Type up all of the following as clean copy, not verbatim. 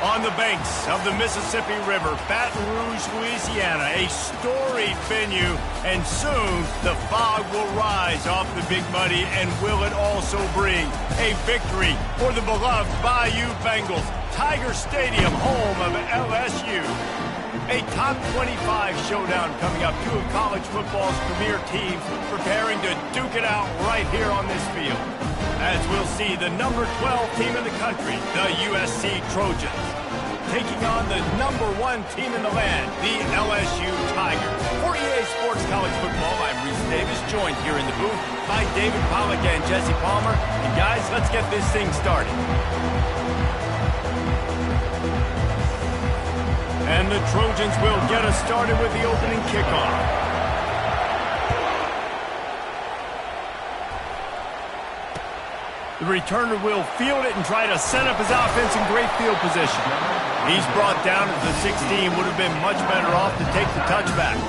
On the banks of the Mississippi River, Baton Rouge, Louisiana, a storied venue, and soon the fog will rise off the Big Muddy, and will it also bring a victory for the beloved Bayou Bengals. Tiger Stadium, home of LSU. A top 25 showdown coming up. Two of college football's premier teams preparing to duke it out right here on this field. As we'll see the number 12 team in the country, the USC Trojans, taking on the number 1 team in the land, the LSU Tigers. For EA Sports College Football, I'm Reese Davis, joined here in the booth by David Pollack and Jesse Palmer. And guys, let's get this thing started. And the Trojans will get us started with the opening kickoff. The returner will field it and try to set up his offense in great field position. He's brought down at the 16. Would have been much better off to take the touchback.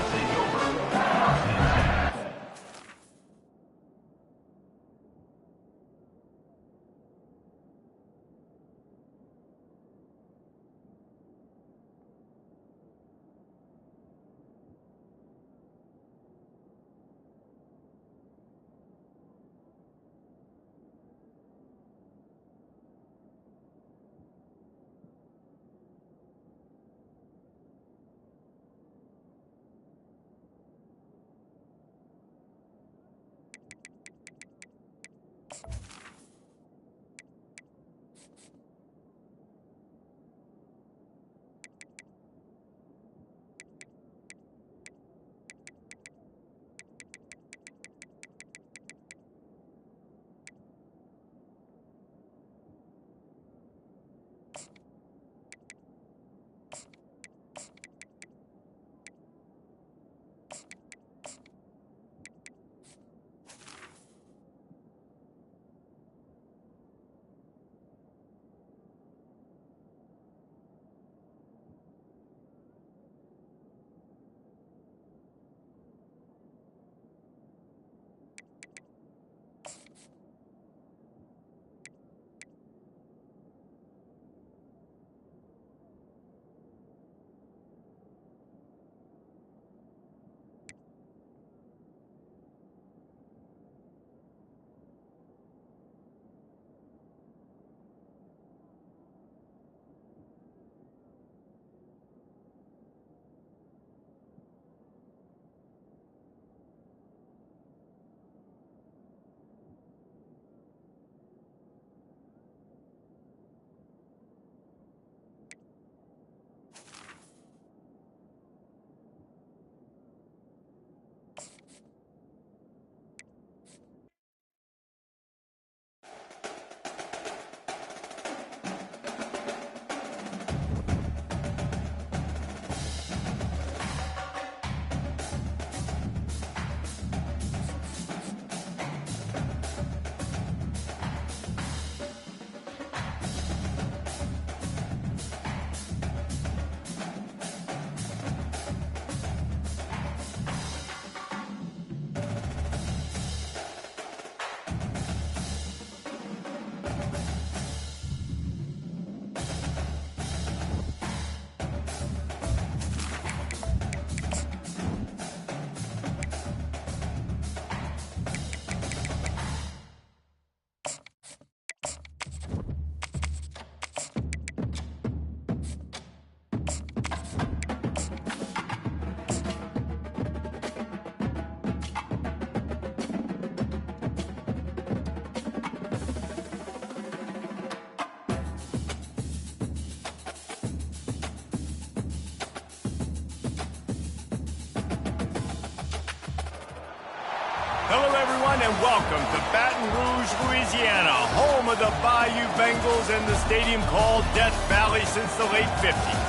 Hello, everyone, and welcome to Baton Rouge, Louisiana, home of the Bayou Bengals and the stadium called Death Valley since the late 50s.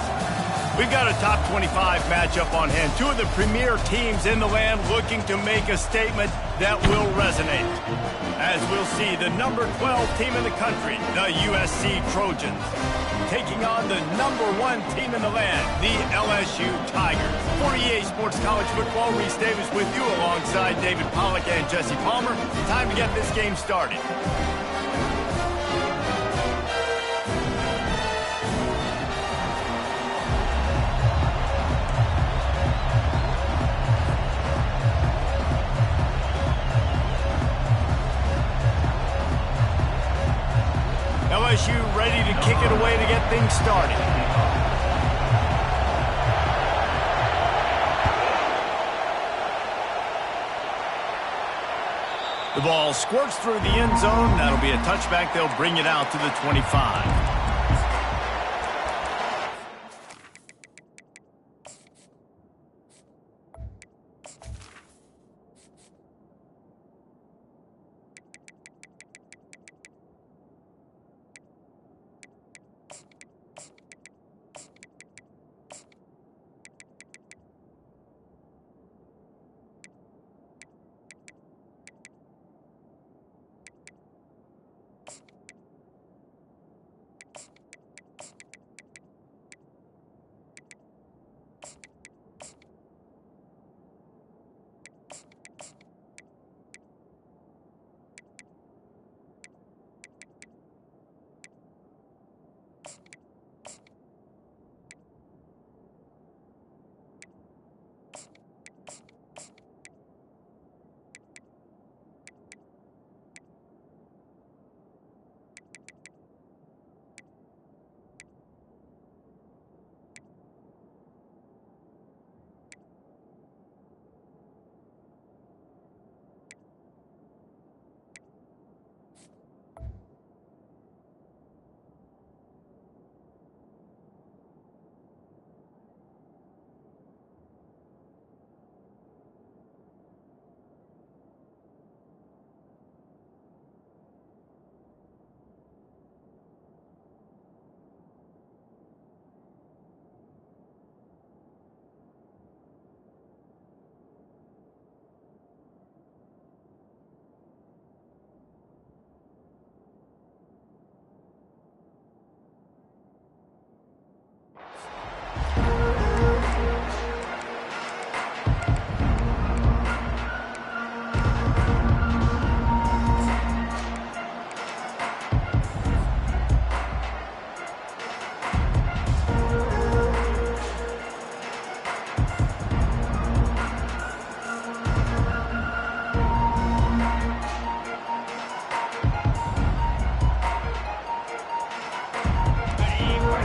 We've got a top 25 matchup on hand. Two of the premier teams in the land looking to make a statement that will resonate. As we'll see, the number 12 team in the country, the USC Trojans, taking on the number 1 team in the land, the LSU Tigers. For EA Sports College Football, Reese Davis with you alongside David Pollack and Jesse Palmer. Time to get this game started. The ball squirts through the end zone. That'll be a touchback. They'll bring it out to the 25.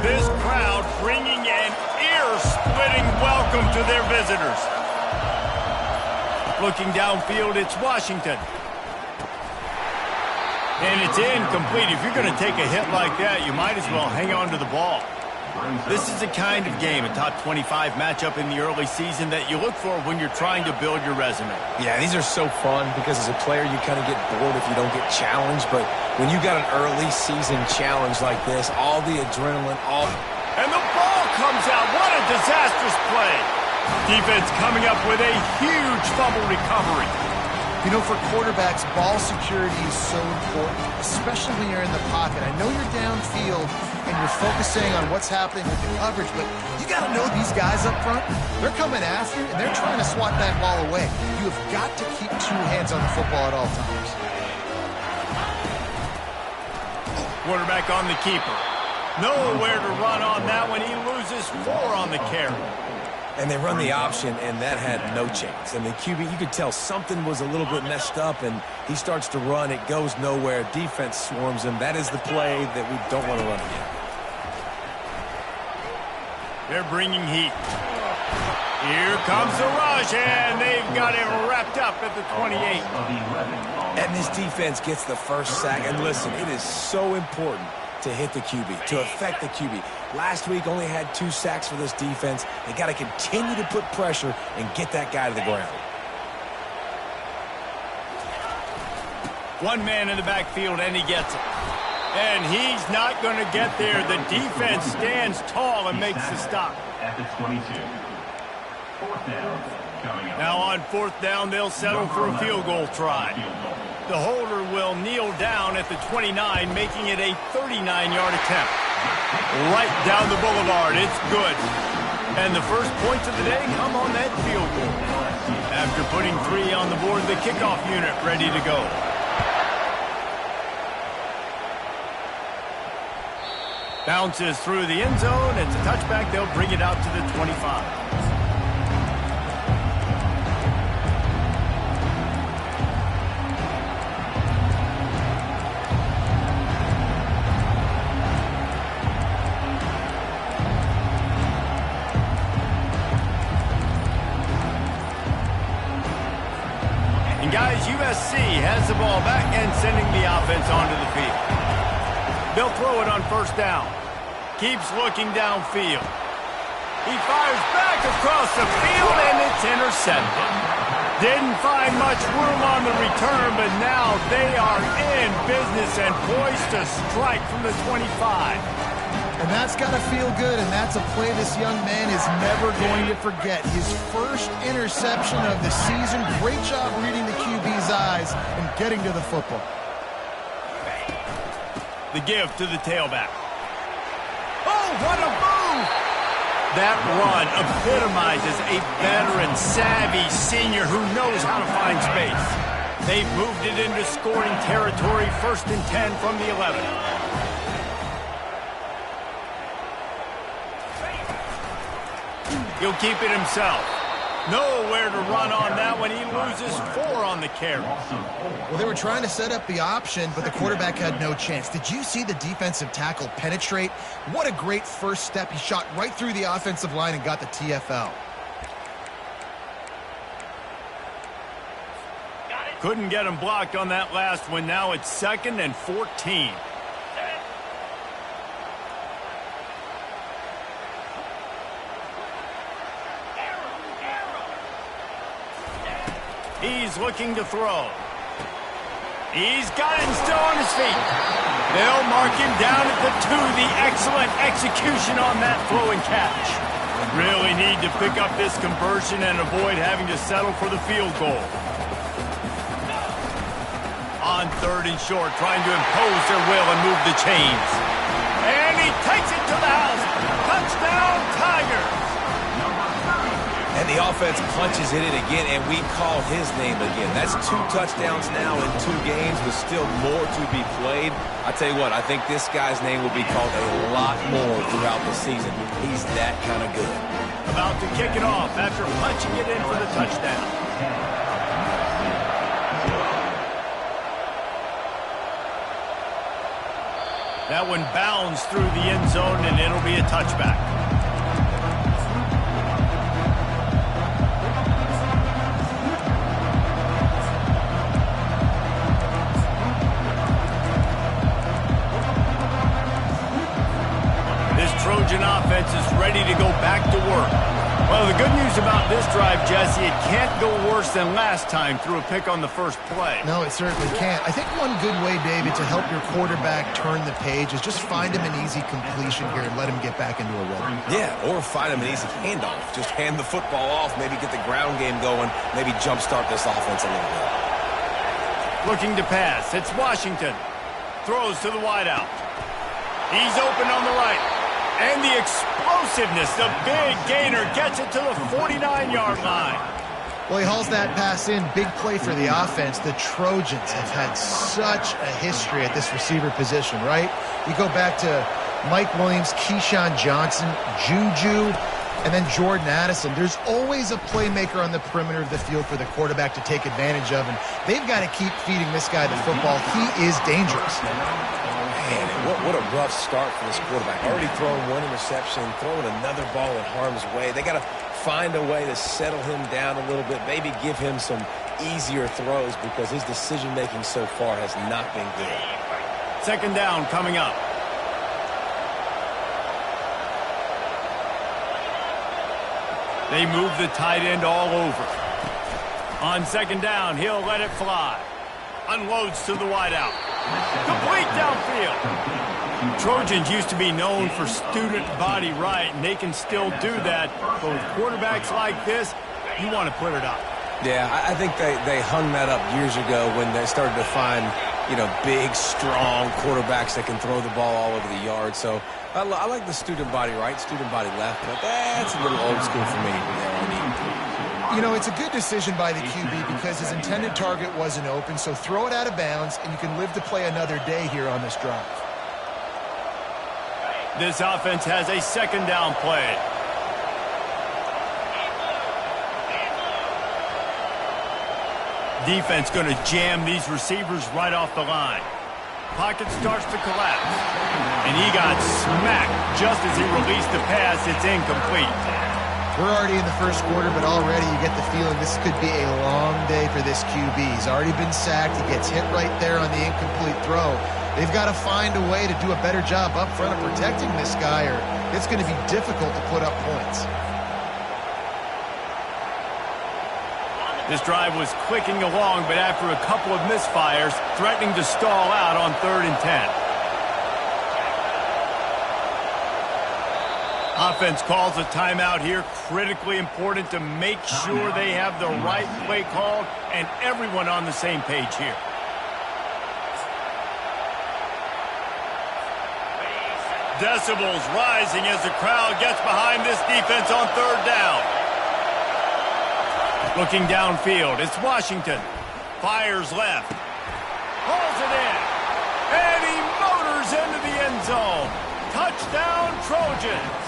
This crowd bringing an ear-splitting welcome to their visitors. Looking downfield, it's Washington. And it's incomplete. If you're going to take a hit like that, you might as well hang on to the ball. This is the kind of game, a top 25 matchup in the early season, that you look for when you're trying to build your resume. Yeah, these are so fun because as a player, you kind of get bored if you don't get challenged. But when you got an early season challenge like this, all the adrenaline, And the ball comes out. What a disastrous play. Defense coming up with a huge fumble recovery. You know, for quarterbacks, ball security is so important, especially when you're in the pocket. I know you're downfield and you're focusing on what's happening with the coverage, but you got to know these guys up front, they're coming after you and they're trying to swat that ball away. You have got to keep two hands on the football at all times. Quarterback on the keeper. Nowhere to run on that one. He loses 4 on the carry. and they run the option, and that had no chance. And the QB, you could tell something was a little bit messed up, and he starts to run. It goes nowhere. Defense swarms him. That is the play that we don't want to run again. They're bringing heat. Here comes the rush, and they've got it wrapped up at the 28. And this defense gets the first sack. And listen, it is so important to hit the QB, to affect the QB. Last week only had 2 sacks for this defense. They got to continue to put pressure and get that guy to the ground. One man in the backfield, and he gets it. And he's not going to get there. The defense stands tall and makes the stop. At the 22. 4th down coming up. Now on 4th down, they'll settle for a field goal try. The holder will kneel down at the 29, making it a 39-yard attempt. Right down the boulevard. It's good. And the first points of the day come on that field goal. After putting 3 on the board, the kickoff unit ready to go. Bounces through the end zone. It's a touchback. They'll bring it out to the 25. guys, USC has the ball back and sending the offense onto the field. They'll throw it on first down. Keeps looking downfield. He fires back across the field, and it's intercepted. Didn't find much room on the return, but now they are in business and poised to strike from the 25. And that's got to feel good, and that's a play this young man is never going to forget. His first interception of the season. Great job reading the QB's eyes and getting to the football. The give to the tailback. Oh, what a move! That run epitomizes a veteran, savvy senior who knows how to find space. They've moved it into scoring territory, 1st and 10 from the 11. He'll keep it himself. Nowhere to run on that one. He loses 4 on the carry. Well, they were trying to set up the option, but the quarterback had no chance. Did you see the defensive tackle penetrate? What a great first step. He shot right through the offensive line and got the TFL. Couldn't get him blocked on that last one. Now it's 2nd and 14. He's looking to throw. He's got it and still on his feet. They'll mark him down at the 2. The excellent execution on that throw and catch. Really need to pick up this conversion and avoid having to settle for the field goal. On 3rd and short, trying to impose their will and move the chains. And he takes it to the house. Touchdown, Tigers. And the offense punches in it again, and we call his name again. That's 2 touchdowns now in 2 games, with still more to be played. I tell you what, I think this guy's name will be called a lot more throughout the season. He's that kind of good. About to kick it off after punching it in for the touchdown. That one bounds through the end zone, and it'll be a touchback. Trojan offense is ready to go back to work. Well, the good news about this drive, Jesse, it can't go worse than last time through a pick on the first play. No, it certainly can't. I think one good way, David, to help your quarterback turn the page is just find him an easy completion here and let him get back into a rhythm. Yeah, or find him an easy handoff. Just hand the football off, maybe get the ground game going, maybe jumpstart this offense a little bit. Looking to pass. It's Washington. Throws to the wideout. He's open on the right. And the explosiveness, the big gainer, gets it to the 49-yard line. Well, he hauls that pass in. Big play for the offense. The Trojans have had such a history at this receiver position, right? You go back to Mike Williams, Keyshawn Johnson, Juju, and then Jordan Addison. There's always a playmaker on the perimeter of the field for the quarterback to take advantage of, and they've got to keep feeding this guy the football. He is dangerous. Man, what a rough start for this quarterback. Already throwing 1 interception, throwing another ball in harm's way. They got to find a way to settle him down a little bit, maybe give him some easier throws, because his decision-making so far has not been good. 2nd down coming up. They move the tight end all over. On 2nd down, he'll let it fly. Unloads to the wideout. Complete downfield. Trojans used to be known for student body right, and they can still do that. But with quarterbacks like this, you want to put it up. Yeah, I think they hung that up years ago when they started to find, big, strong quarterbacks that can throw the ball all over the yard. So I like the student body right, student body left, but that's a little old school for me. It's a good decision by the QB because his intended target wasn't open, so throw it out of bounds, and you can live to play another day here on this drive. This offense has a 2nd down play. Defense going to jam these receivers right off the line. Pocket starts to collapse. And he got smacked just as he released the pass. It's incomplete. We're already in the first quarter, but already you get the feeling this could be a long day for this QB. He's already been sacked. He gets hit right there on the incomplete throw. They've got to find a way to do a better job up front of protecting this guy, or it's going to be difficult to put up points. This drive was clicking along, but after a couple of misfires, threatening to stall out on 3rd and 10. Offense calls a timeout here. Critically important to make sure they have the right play called and everyone on the same page here. Decibels rising as the crowd gets behind this defense on 3rd down. Looking downfield, it's Washington. Fires left. Pulls it in. And he motors into the end zone. Touchdown, Trojans.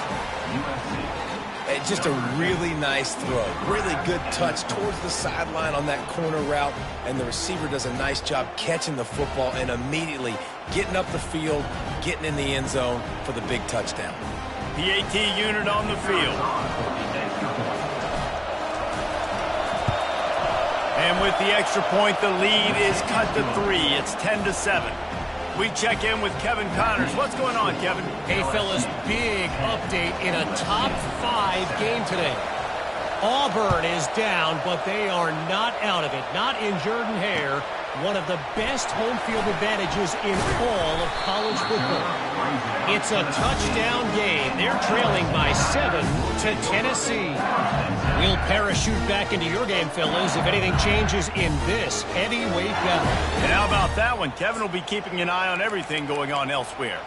Just a really nice throw. Really good touch towards the sideline on that corner route. And the receiver does a nice job catching the football and immediately getting up the field, getting in the end zone for the big touchdown. PAT unit on the field. And with the extra point, the lead is cut to 3. It's 10-7. We check in with Kevin Connors. What's going on, Kevin? Hey, fellas, big update in a top 5 game today. Auburn is down, but they are not out of it. Not in Jordan-Hare, one of the best home field advantages in all of college football. It's a touchdown game. They're trailing by 7 to Tennessee. We'll parachute back into your game, fellas, if anything changes in this heavyweight battle. And how about that one? Kevin will be keeping an eye on everything going on elsewhere.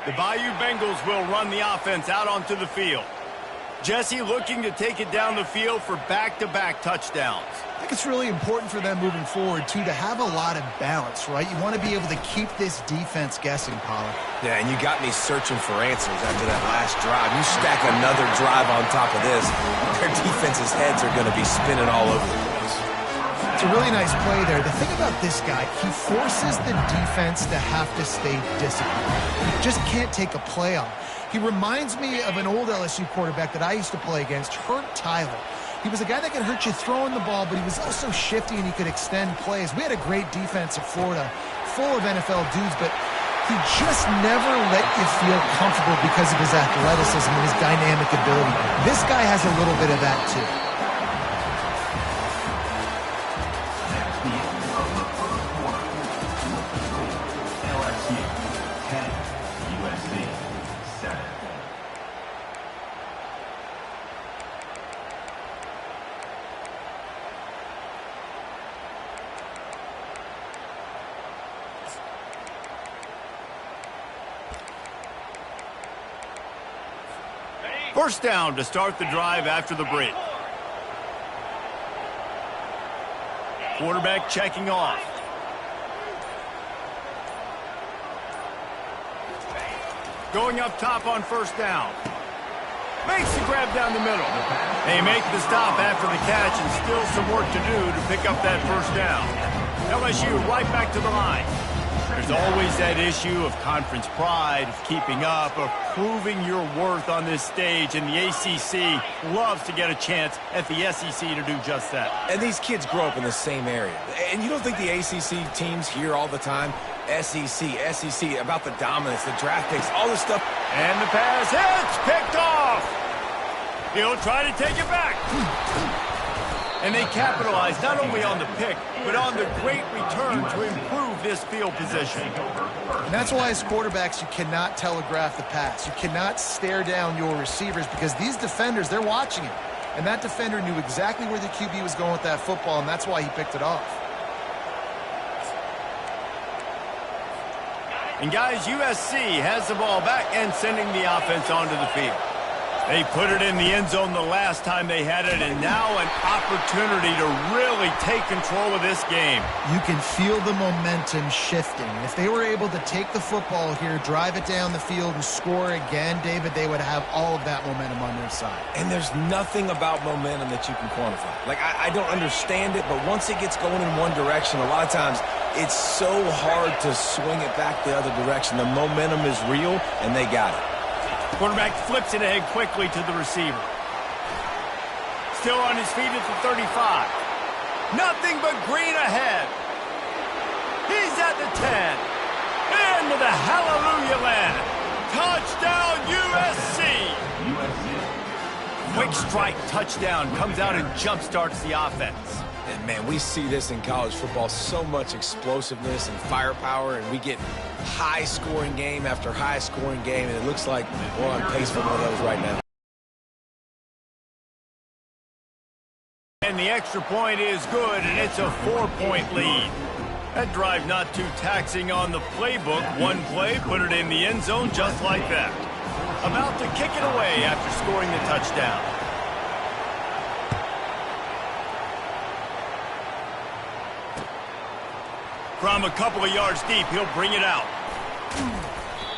The Bayou Bengals will run the offense out onto the field. Jesse looking to take it down the field for back-to-back touchdowns. I think it's really important for them moving forward, too, to have a lot of balance, right? You want to be able to keep this defense guessing, Pollard. Yeah, and you got me searching for answers after that last drive. You stack another drive on top of this, their defense's heads are going to be spinning all over the place. It's a really nice play there. The thing about this guy, he forces the defense to have to stay disciplined. You just can't take a play on him. He reminds me of an old LSU quarterback that I used to play against, Hurt Tyler. He was a guy that could hurt you throwing the ball, but he was also shifty and he could extend plays. We had a great defense at Florida, full of NFL dudes, but he just never let you feel comfortable because of his athleticism and his dynamic ability. This guy has a little bit of that, too. LSU 10, USC 7. First down to start the drive after the break. Quarterback checking off. Going up top on first down. Makes the grab down the middle. They make the stop after the catch and still some work to do to pick up that first down. LSU right back to the line. There's always that issue of conference pride, of keeping up, of proving your worth on this stage, and the ACC loves to get a chance at the SEC to do just that. And these kids grow up in the same area. And you don't think the ACC teams hear all the time, SEC, about the dominance, the draft picks, all this stuff. And the pass hits, picked off. He'll try to take it back. And they capitalize not only on the pick, but on the great return to improve this field position. And that's why as quarterbacks, you cannot telegraph the pass. You cannot stare down your receivers because these defenders, they're watching it. And that defender knew exactly where the QB was going with that football, and that's why he picked it off. And guys, USC has the ball back and sending the offense onto the field. They put it in the end zone the last time they had it, and now an opportunity to really take control of this game. You can feel the momentum shifting. If they were able to take the football here, drive it down the field, and score again, David, they would have all of that momentum on their side. And there's nothing about momentum that you can quantify. Like, I don't understand it, but once it gets going in one direction, a lot of times it's so hard to swing it back the other direction. The momentum is real, and they got it. Quarterback flips it ahead quickly to the receiver. Still on his feet at the 35. Nothing but green ahead. He's at the 10. Into the hallelujah land. Touchdown, USC. Quick strike touchdown comes out and jump-starts the offense. And, man, we see this in college football, so much explosiveness and firepower, and we get high-scoring game after high-scoring game, and it looks like we're on pace for one of those right now. And the extra point is good, and it's a 4-point lead. That drive not too taxing on the playbook. One play, put it in the end zone just like that. About to kick it away after scoring the touchdown. From a couple of yards deep, he'll bring it out.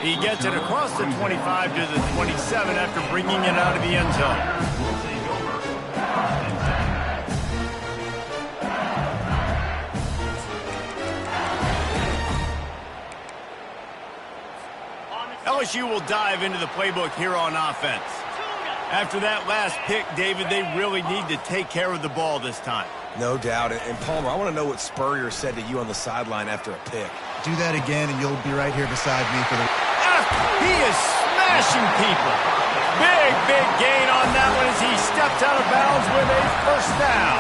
He gets it across the 25 to the 27 after bringing it out of the end zone. LSU will dive into the playbook here on offense. After that last pick, David, they really need to take care of the ball this time. No doubt. And Palmer, I want to know what Spurrier said to you on the sideline after a pick. Do that again, and you'll be right here beside me for the... He is smashing people. Big gain on that one as he steps out of bounds with a first down.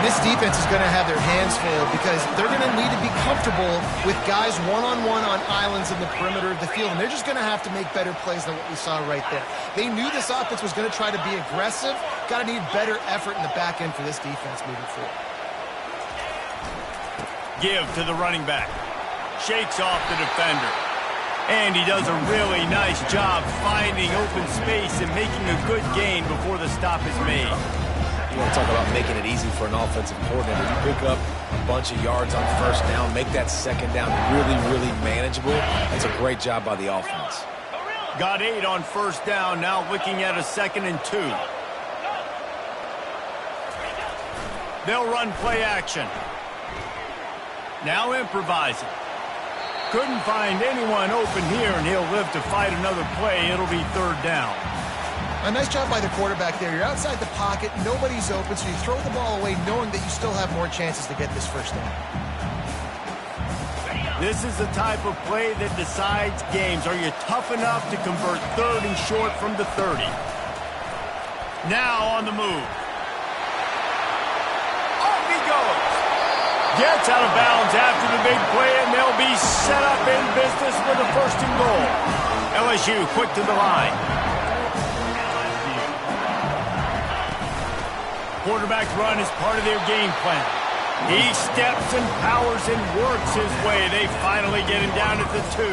This defense is going to have their hands full because they're going to need to be comfortable with guys one-on-one on islands in the perimeter of the field, and they're just going to have to make better plays than what we saw right there. They knew this offense was going to try to be aggressive. Got to need better effort in the back end for this defense moving forward. Give to the running back. Shakes off the defender. And he does a really nice job finding open space and making a good gain before the stop is made. You want to talk about making it easy for an offensive coordinator. You pick up a bunch of yards on first down, make that second down really manageable. That's a great job by the offense. Got 8 on first down, now looking at a 2nd and 2. They'll run play action. Now improvising. Couldn't find anyone open here, and he'll live to fight another play. It'll be 3rd down. A nice job by the quarterback there. You're outside the pocket, nobody's open, so you throw the ball away knowing that you still have more chances to get this first down. This is the type of play that decides games. Are you tough enough to convert 3rd and short from the 30? Now on the move. Off he goes. Gets out of bounds after the big play, and they'll be set up in business with a 1st and goal. LSU quick to the line. Quarterback run is part of their game plan. He steps and powers and works his way. They finally get him down at the 2.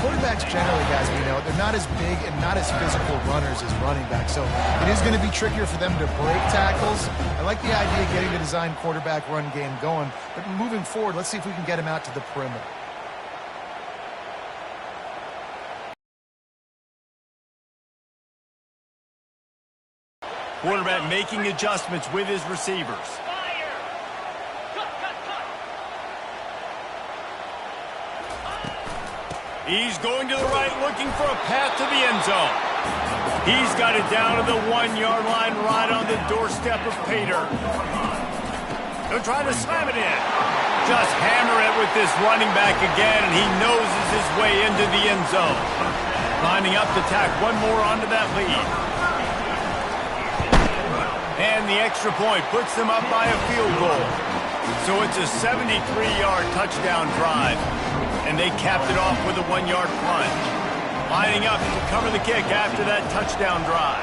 Quarterbacks generally, guys, we know, they're not as big and not as physical runners as running backs, so it is going to be trickier for them to break tackles. I like the idea of getting the design quarterback run game going, but moving forward, let's see if we can get him out to the perimeter. Quarterback making adjustments with his receivers. He's going to the right, looking for a path to the end zone. He's got it down to the 1-yard line, right on the doorstep of Pater. They're trying to slam it in. Just hammer it with this running back again, and he noses his way into the end zone. Lining up to tack one more onto that lead. And the extra point puts them up by a field goal. So it's a 73-yard touchdown drive. And they capped it off with a 1-yard plunge. Lining up to cover the kick after that touchdown drive.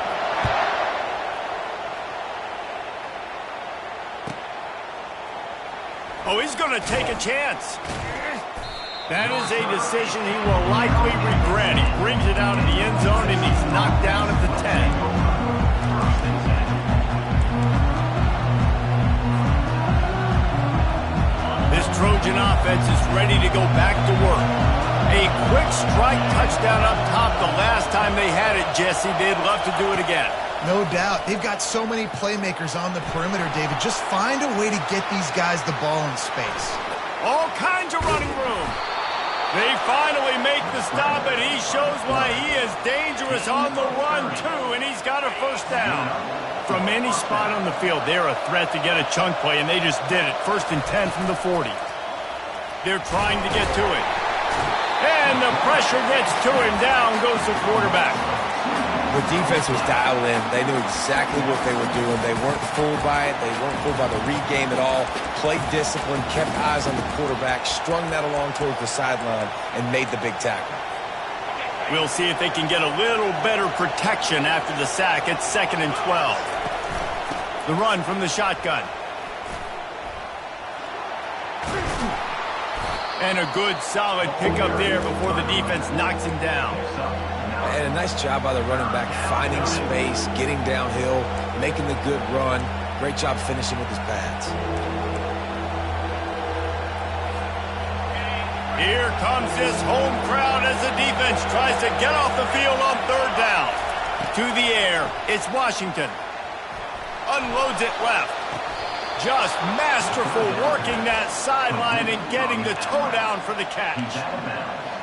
Oh, he's going to take a chance. That is a decision he will likely regret. He brings it out of the end zone, and he's knocked down at the 10. Trojan offense is ready to go back to work. A quick strike touchdown up top the last time they had it, Jesse. They'd love to do it again. No doubt. They've got so many playmakers on the perimeter, David. Just find a way to get these guys the ball in space. All kinds of running room. They finally make the stop, and he shows why he is dangerous on the run, too, and he's got a first down. From any spot on the field, they're a threat to get a chunk play, and they just did it. 1st and 10 from the 40. They're trying to get to it. And the pressure gets to him. Down goes the quarterback. The defense was dialed in. They knew exactly what they were doing. They weren't fooled by it. They weren't fooled by the read game at all. Played discipline, kept eyes on the quarterback, strung that along towards the sideline, and made the big tackle. We'll see if they can get a little better protection after the sack. It's 2nd and 12. The run from the shotgun. And a good, solid pickup there before the defense knocks him down. And a nice job by the running back, finding space, getting downhill, making the good run. Great job finishing with his pads. Here comes this home crowd as the defense tries to get off the field on 3rd down. To the air, it's Washington. Unloads it left. Just masterful working that sideline and getting the toe down for the catch.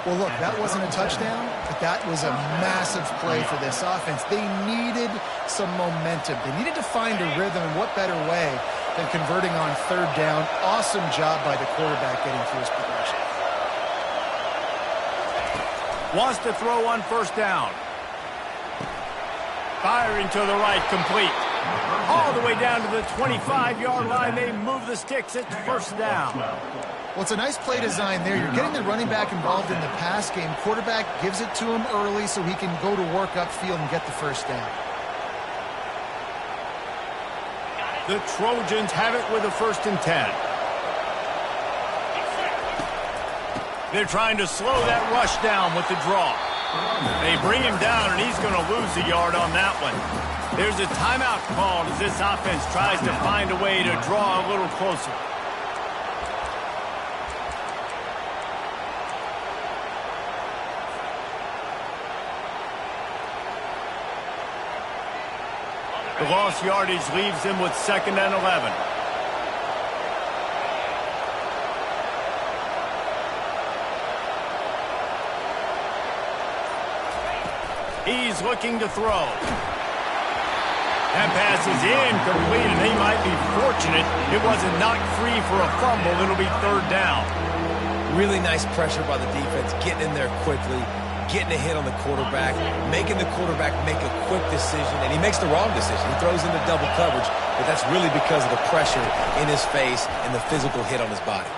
Well, look, that wasn't a touchdown, but that was a massive play for this offense. They needed some momentum. They needed to find a rhythm, and what better way than converting on 3rd down. Awesome job by the quarterback getting through his progression. Wants to throw on 1st down. Firing to the right, complete. All the way down to the 25-yard line. They move the sticks. It's 1st down. Well, it's a nice play design there. You're getting the running back involved in the pass game. Quarterback gives it to him early so he can go to work upfield and get the 1st down. The Trojans have it with a 1st and 10. They're trying to slow that rush down with the draw. They bring him down, and he's going to lose a yard on that one. There's a timeout called as this offense tries to find a way to draw a little closer. The lost yardage leaves him with 2nd and 11. He's looking to throw. That pass is incomplete, and they might be fortunate it wasn't knocked free for a fumble. It'll be 3rd down. Really nice pressure by the defense, getting in there quickly, getting a hit on the quarterback, making the quarterback make a quick decision, and he makes the wrong decision. He throws into double coverage, but that's really because of the pressure in his face and the physical hit on his body.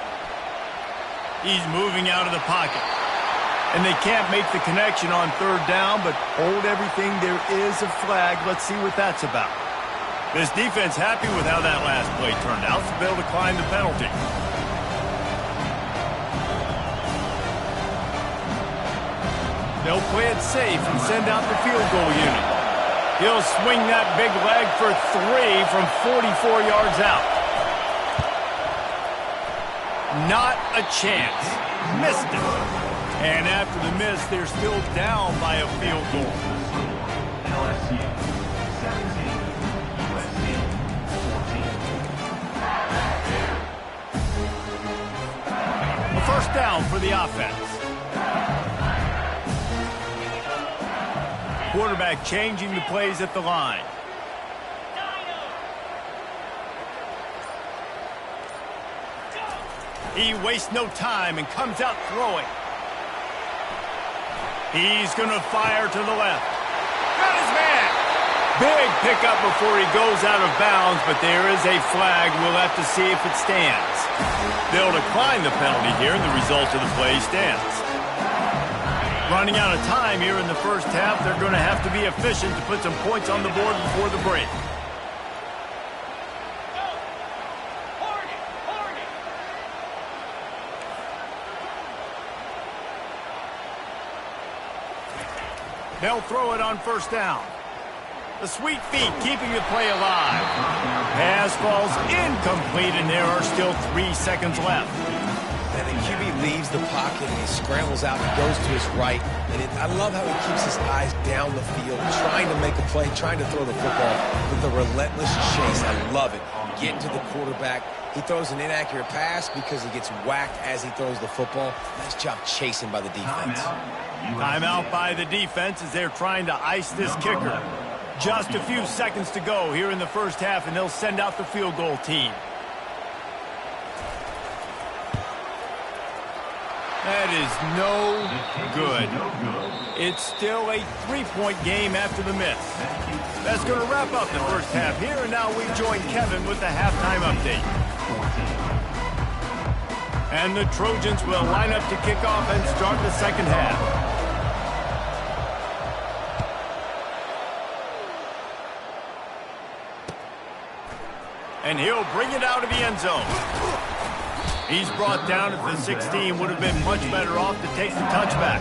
He's moving out of the pocket. And they can't make the connection on 3rd down, but hold everything. There is a flag. Let's see what that's about. This defense happy with how that last play turned out, so they'll decline the penalty. They'll play it safe and send out the field goal unit. He'll swing that big leg for 3 from 44 yards out. Not a chance. Missed it. And after the miss, they're still down by a field goal. LSU 17, USC 14. A 1st down for the offense. Quarterback changing the plays at the line. He wastes no time and comes out throwing. He's going to fire to the left. Got his man. Big pickup before he goes out of bounds, but there is a flag. We'll have to see if it stands. They'll decline the penalty here, and the result of the play stands. Running out of time here in the 1st half, they're going to have to be efficient to put some points on the board before the break. They'll throw it on 1st down. The sweet feet keeping the play alive. Pass falls incomplete, and there are still 3 seconds left. And the QB leaves the pocket, and he scrambles out and goes to his right. And I love how he keeps his eyes down the field, trying to make a play, trying to throw the football with a relentless chase. I love it. Getting to the quarterback, He throws an inaccurate pass because he gets whacked as he throws the football. Nice job chasing by the defense. Timeout by the defense as they're trying to ice this kicker. Just a few seconds to go here in the first half, and they'll send out the field goal team. That is no good. It's still a 3-point game after the miss. That's going to wrap up the first half here, and now we join Kevin with the halftime update. And the Trojans will line up to kick off and start the second half. And he'll bring it out of the end zone. He's brought down at the 16. Would have been much better off to take the touchback.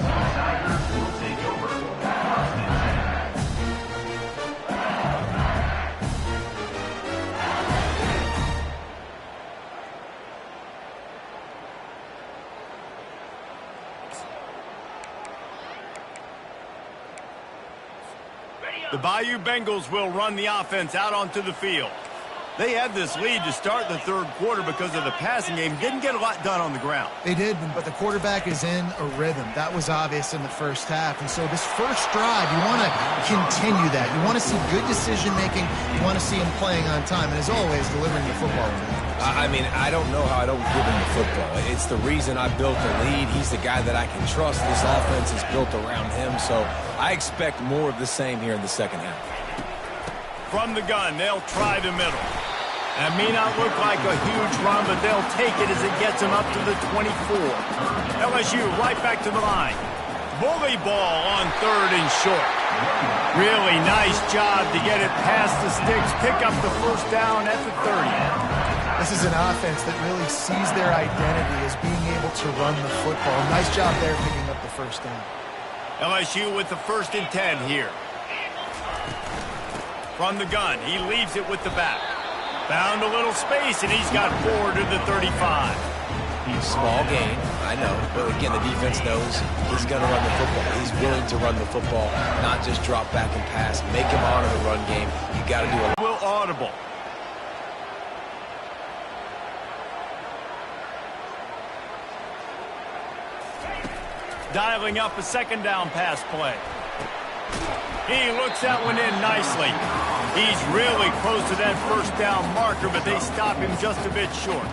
The Bayou Bengals will run the offense out onto the field. They had this lead to start the third quarter because of the passing game. Didn't get a lot done on the ground. They did, but the quarterback is in a rhythm. That was obvious in the first half. And so this first drive, you want to continue that. You want to see good decision-making. You want to see him playing on time. And as always, delivering the football. I mean, I don't know how I don't give him the football. It's the reason I built the lead. He's the guy that I can trust. This offense is built around him. So I expect more of the same here in the second half. From the gun, they'll try the middle. That may not look like a huge run, but they'll take it as it gets them up to the 24. LSU right back to the line. Bully ball on third and short. Really nice job to get it past the sticks, pick up the first down at the 30. This is an offense that really sees their identity as being able to run the football. Nice job there picking up the first down. LSU with the 1st and 10 here. From the gun, he leaves it with the back. Found a little space, and he's got 4 to the 35. Small gain, I know. But again, the defense knows he's going to run the football. He's willing to run the football, not just drop back and pass. Make him honor the run game. You got to do a Will audible. Dialing up a second down pass play. He looks that one in nicely. He's really close to that first down marker, but they stop him just a bit short.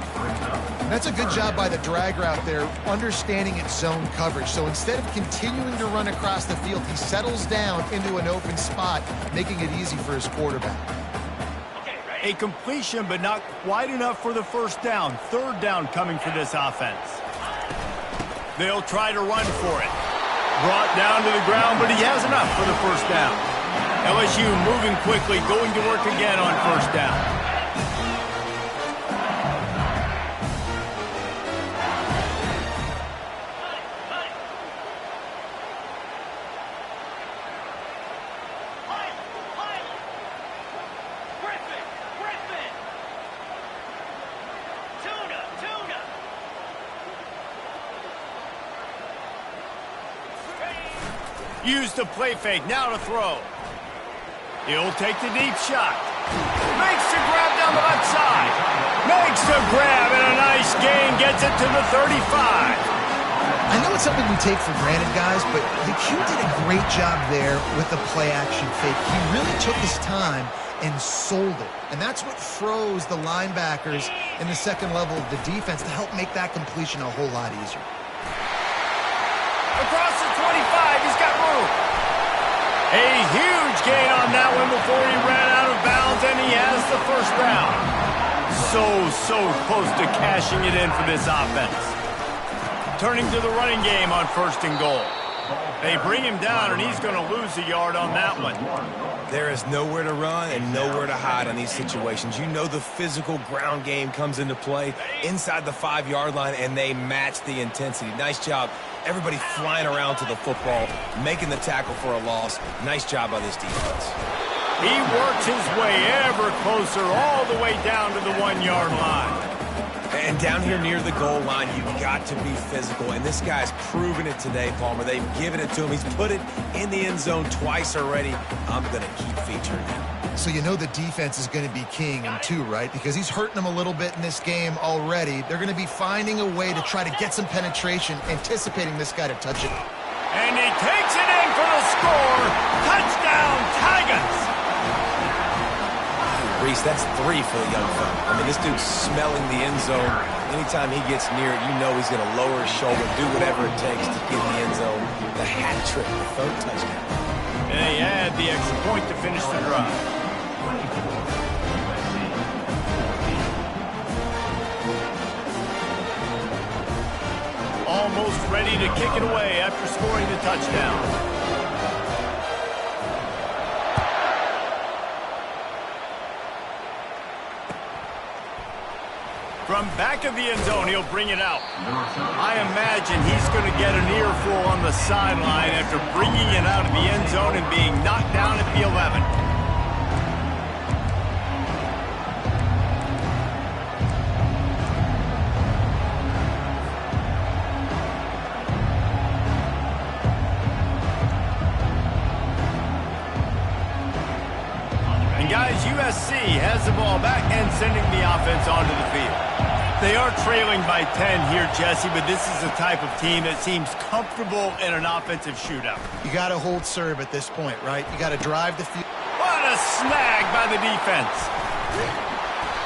That's a good job by the drag route there, understanding its zone coverage. So instead of continuing to run across the field, he settles down into an open spot, making it easy for his quarterback. A completion, but not quite enough for the first down. Third down coming for this offense. They'll try to run for it. Brought down to the ground, but he has enough for the first down. LSU moving quickly, going to work again on first down. Use the play fake, now to throw. He'll take the deep shot. Makes the grab down the left side. Makes the grab and a nice gain, gets it to the 35. I know it's something we take for granted, guys, but the Q did a great job there with the play-action fake. He really took his time and sold it. And that's what froze the linebackers in the second level of the defense to help make that completion a whole lot easier. Across the 25, he's got room. A huge gain on that one before he ran out of bounds, and he has the first down. So close to cashing it in for this offense. Turning to the running game on 1st and goal. They bring him down, and he's going to lose a yard on that one. There is nowhere to run and nowhere to hide in these situations. You know the physical ground game comes into play inside the 5-yard line, and they match the intensity. Nice job. Everybody flying around to the football, making the tackle for a loss. Nice job by this defense. He works his way ever closer all the way down to the 1-yard line. And down here near the goal line, you've got to be physical. And this guy's proven it today, Palmer. They've given it to him. He's put it in the end zone twice already. I'm going to keep featuring him. So you know the defense is going to be keying him too, right? Because he's hurting them a little bit in this game already. They're going to be finding a way to try to get some penetration, anticipating this guy to touch it. And he takes it in for the score. Touchdown, Tigers! Reese, that's 3 for the young fella. I mean, this dude's smelling the end zone. Anytime he gets near it, you know he's going to lower his shoulder, do whatever it takes to get in the end zone. The hat trick, the 3rd touchdown. And he had the extra point to finish the drive. Almost ready to kick it away after scoring the touchdown. From back of the end zone, he'll bring it out. I imagine he's going to get an earful on the sideline after bringing it out of the end zone and being knocked down at the 11. Guys, USC has the ball back and sending the offense onto the field. They are trailing by 10 here, Jesse, but this is the type of team that seems comfortable in an offensive shootout. You got to hold serve at this point, right? You got to drive the field. What a snag by the defense.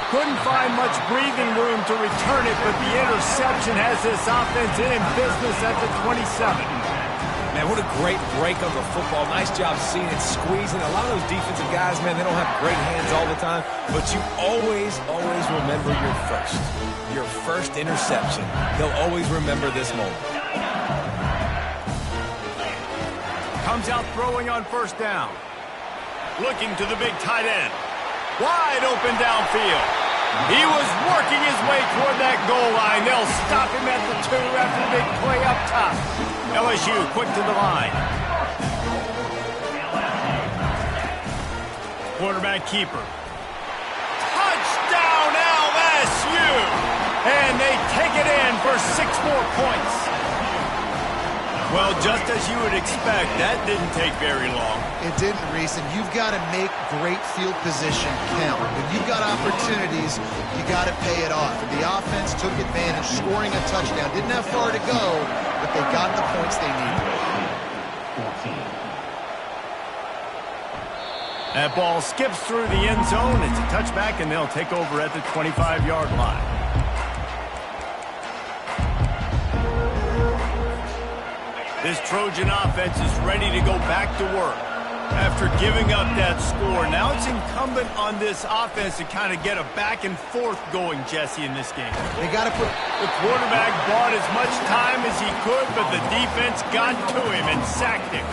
Couldn't find much breathing room to return it, but the interception has this offense in business at the 27. Man, what a great break on the football. Nice job seeing it, squeezing. A lot of those defensive guys, man, they don't have great hands all the time, but you always remember your first interception. They'll always remember this moment. Comes out throwing on first down. Looking to the big tight end. Wide open downfield. He was working his way toward that goal line. They'll stop him at the 2 after the big play up top. LSU quick to the line. Quarterback keeper. Touchdown LSU! And they take it in for 6 more points. Well, just as you would expect, that didn't take very long. It didn't, Reese, and you've got to make great field position count. When you've got opportunities, you got to pay it off. And the offense took advantage, scoring a touchdown. Didn't have far to go, but they got the points they needed. That ball skips through the end zone. It's a touchback, and they'll take over at the 25-yard line. This Trojan offense is ready to go back to work. After giving up that score, now it's incumbent on this offense to kind of get a back and forth going, Jesse, in this game. They got to put... The quarterback bought as much time as he could, but the defense got to him and sacked him.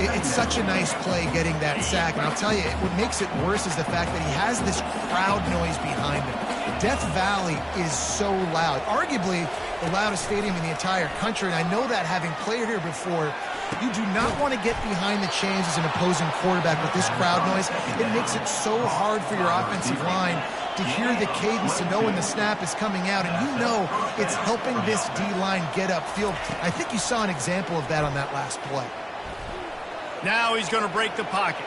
It's such a nice play getting that sack. And I'll tell you, what makes it worse is the fact that he has this crowd noise behind him. Death Valley is so loud. Arguably the loudest stadium in the entire country. And I know that having played here before, you do not want to get behind the chains as an opposing quarterback with this crowd noise. It makes it so hard for your offensive line to hear the cadence, to know when the snap is coming out. And you know it's helping this D-line get upfield. I think you saw an example of that on that last play. Now he's going to break the pocket.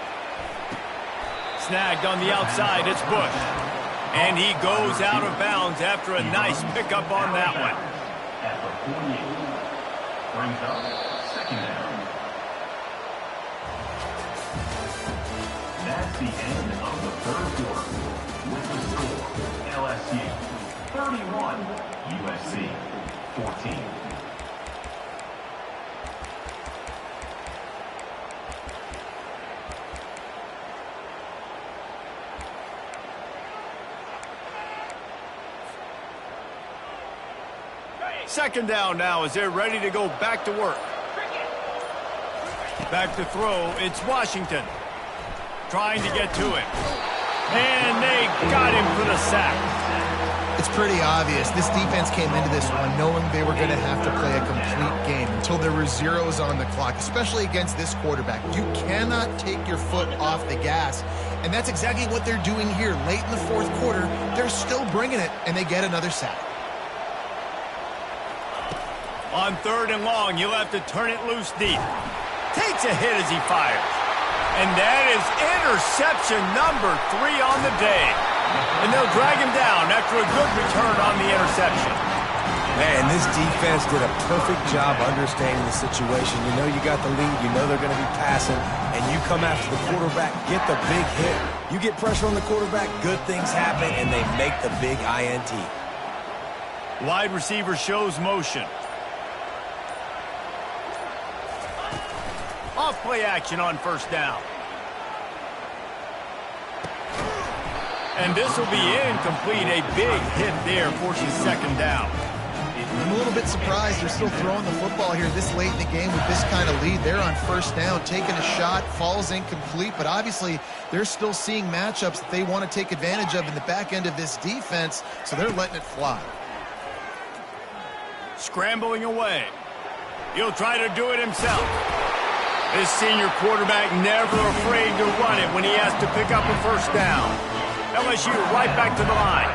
Snagged on the outside, it's Bush. And he goes out of bounds after a nice pickup on that one. At the 48, brings up second down. That's the end of the 3rd quarter. With the score, LSU 31, USC 14. Second down now as they're ready to go back to work. Back to throw, it's Washington. Trying to get to him. And they got him for the sack. It's pretty obvious. This defense came into this one knowing they were going to have to play a complete game until there were zeros on the clock, especially against this quarterback. You cannot take your foot off the gas, and that's exactly what they're doing here. Late in the 4th quarter, they're still bringing it, and they get another sack. On 3rd and long, he'll have to turn it loose deep. Takes a hit as he fires. And that is interception number 3 on the day. And they'll drag him down after a good return on the interception. Man, this defense did a perfect job understanding the situation. You know you got the lead, you know they're going to be passing, and you come after the quarterback, get the big hit. You get pressure on the quarterback, good things happen, and they make the big INT. Wide receiver shows motion. Off play action on first down. And this will be incomplete. A big hit there forces second down. I'm a little bit surprised they're still throwing the football here this late in the game with this kind of lead. They're on first down, taking a shot, falls incomplete, but obviously they're still seeing matchups that they want to take advantage of in the back end of this defense, so they're letting it fly. Scrambling away. He'll try to do it himself. This senior quarterback never afraid to run it when he has to pick up a first down. LSU right back to the line.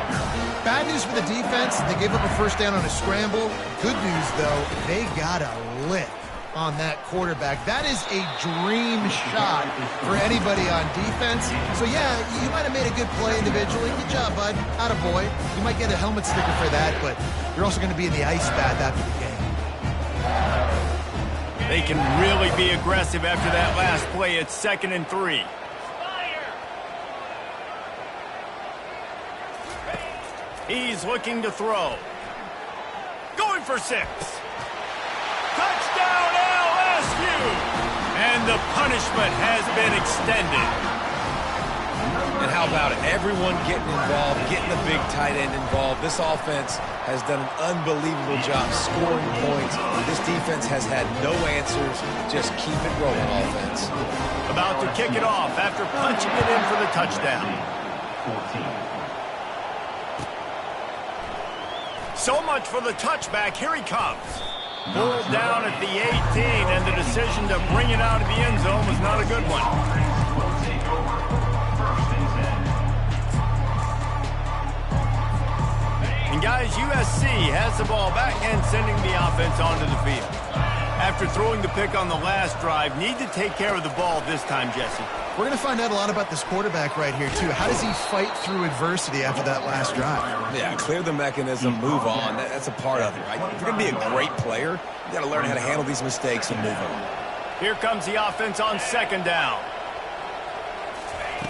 Bad news for the defense. They gave up a first down on a scramble. Good news, though, they got a lick on that quarterback. That is a dream shot for anybody on defense. So, yeah, you might have made a good play individually. Good job, bud. Attaboy. You might get a helmet sticker for that, but you're also going to be in the ice bath after the game. They can really be aggressive after that last play. It's 2nd and 3. He's looking to throw. Going for 6. Touchdown LSU! And the punishment has been extended. And how about it? Everyone getting involved, getting the big tight end involved. This offense has done an unbelievable job scoring points. This defense has had no answers. Just keep it rolling, offense. About to kick it off after punching it in for the touchdown. 14. So much for the touchback. Here he comes. Pulled down at the 18, and the decision to bring it out of the end zone was not a good one. And guys, USC has the ball back and sending the offense onto the field. After throwing the pick on the last drive, need to take care of the ball this time, Jesse. We're going to find out a lot about this quarterback right here, too. How does he fight through adversity after that last drive? Yeah, clear the mechanism, move on. That's a part of it, right? If you're going to be a great player, you got to learn how to handle these mistakes and move on. Here comes the offense on second down.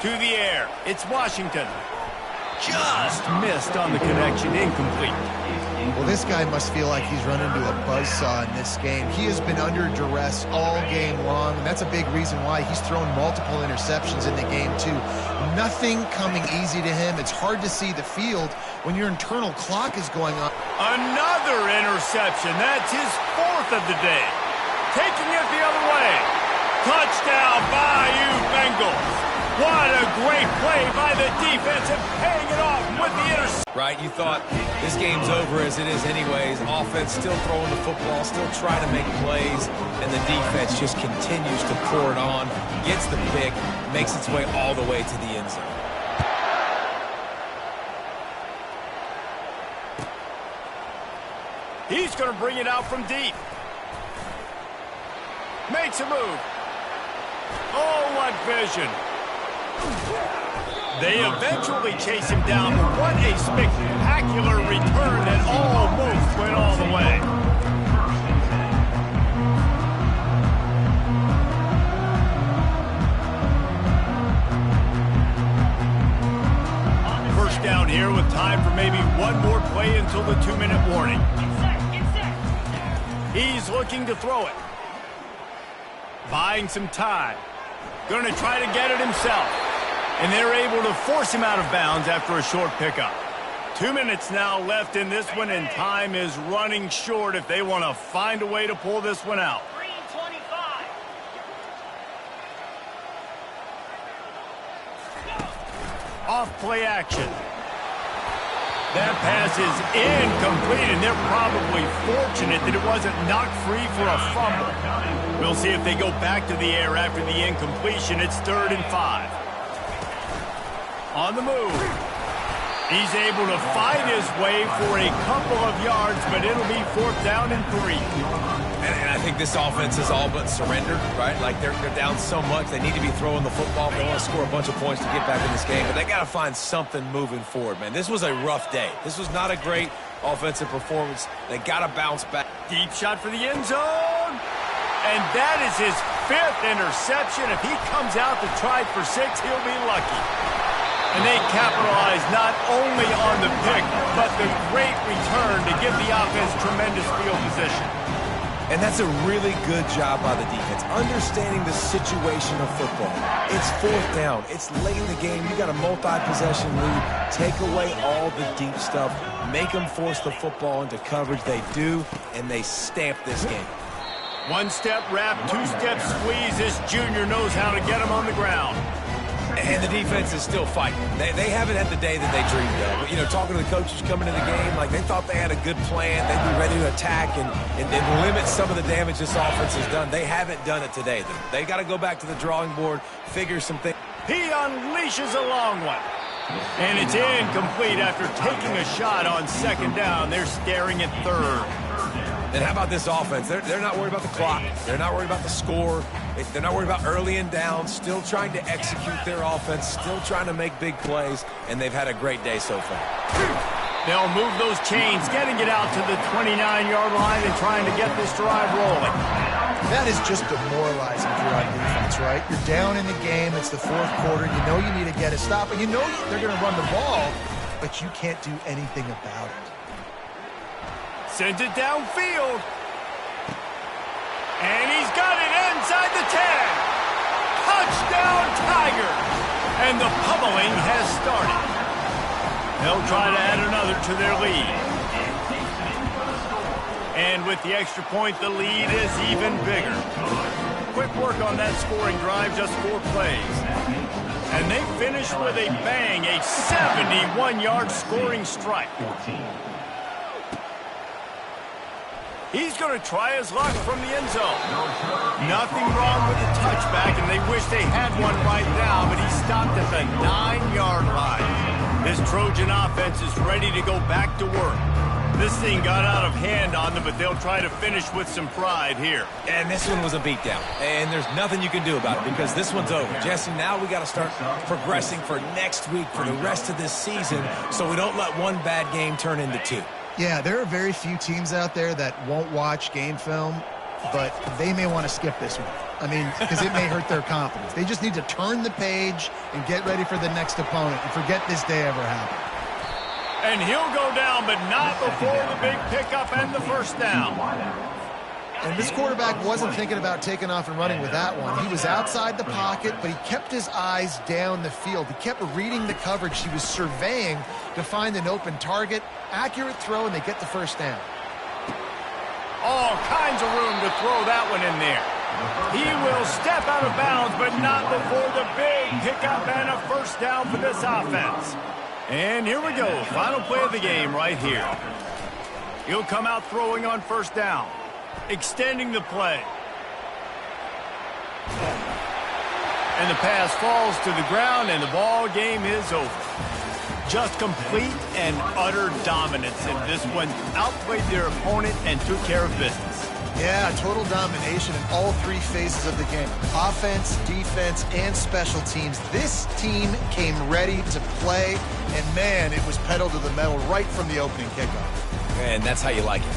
To the air. It's Washington. Just missed on the connection. Incomplete. Well, this guy must feel like he's run into a buzzsaw in this game. He has been under duress all game long, and that's a big reason why he's thrown multiple interceptions in the game, too. Nothing coming easy to him. It's hard to see the field when your internal clock is going on. Another interception. That's his 4th of the day. Taking it the other way. Touchdown, Bayou Bengals. What a great play by the defense and paying it off with the interception. Right, you thought this game's over as it is anyways. Offense still throwing the football, still trying to make plays, and the defense just continues to pour it on, gets the pick, makes its way all the way to the end zone. He's going to bring it out from deep. Makes a move. Oh, what vision. They eventually chase him down, but what a spectacular return that almost went all the way. First down here with time for maybe one more play until the 2-minute warning. He's looking to throw it. Buying some time. Going to try to get it himself. And they're able to force him out of bounds after a short pickup. 2 minutes now left in this one, and time is running short if they want to find a way to pull this one out. 3:25. Off play action. That pass is incomplete, and they're probably fortunate that it wasn't knocked free for a fumble. We'll see if they go back to the air after the incompletion. It's 3rd and 5. On the move. He's able to fight his way for a couple of yards, but it'll be 4th down and 3. And I think this offense is all but surrendered, right? Like they're down so much. They need to be throwing the football. They want to score a bunch of points to get back in this game, but they got to find something moving forward, man. This was a rough day. This was not a great offensive performance. They got to bounce back. Deep shot for the end zone. And that is his 5th interception. If he comes out to try for 6, he'll be lucky. And they capitalize not only on the pick, but the great return to give the offense tremendous field position. And that's a really good job by the defense, understanding the situation of football. It's 4th down. It's late in the game. You got a multi-possession lead. Take away all the deep stuff. Make them force the football into coverage. They do, and they stamp this game. 1-step wrap, 2-step squeeze. This junior knows how to get him on the ground. And the defense is still fighting. They haven't had the day that they dreamed of. But, you know, talking to the coaches coming into the game, like they thought they had a good plan. They'd be ready to attack and limit some of the damage this offense has done. They haven't done it today. They got to go back to the drawing board, figure some things. He unleashes a long one. And it's incomplete after taking a shot on 2nd down. They're staring at 3rd. And how about this offense? They're not worried about the clock. They're not worried about the score. They're not worried about early and down. Still trying to execute their offense. Still trying to make big plays. And they've had a great day so far. They'll move those chains, getting it out to the 29-yard line and trying to get this drive rolling. That is just demoralizing if you're on defense, right? You're down in the game. It's the 4th quarter. You know you need to get a stop. And you know they're going to run the ball, but you can't do anything about it. Sends it downfield. And he's got it inside the 10. Touchdown, Tiger. And the pummeling has started. They'll try to add another to their lead. And with the extra point, the lead is even bigger. Quick work on that scoring drive, just 4 plays. And they finish with a bang, a 71-yard scoring strike. He's going to try his luck from the end zone. Nothing wrong with the touchback, and they wish they had one right now, but he stopped at the 9-yard line. This Trojan offense is ready to go back to work. This thing got out of hand on them, but they'll try to finish with some pride here. And this one was a beatdown, and there's nothing you can do about it because this one's over. Jesse, now we got to start progressing for next week, for the rest of this season, so we don't let one bad game turn into 2. Yeah, there are very few teams out there that won't watch game film, but they may want to skip this one. I mean, because it may hurt their confidence. They just need to turn the page and get ready for the next opponent and forget this day ever happened. And he'll go down, but not before the big pickup and the first down. And this quarterback wasn't thinking about taking off and running with that one. He was outside the pocket, but he kept his eyes down the field. He kept reading the coverage. He was surveying to find an open target. Accurate throw, and they get the first down. All kinds of room to throw that one in there. He will step out of bounds, but not before the big pickup and a first down for this offense. And here we go. Final play of the game right here. He'll come out throwing on first down. Extending the play. And the pass falls to the ground, and the ball game is over. Just complete and utter dominance in this one. Outplayed their opponent and took care of business. Yeah, total domination in all 3 phases of the game. Offense, defense, and special teams. This team came ready to play, and man, it was pedal to the metal right from the opening kickoff. And that's how you like it.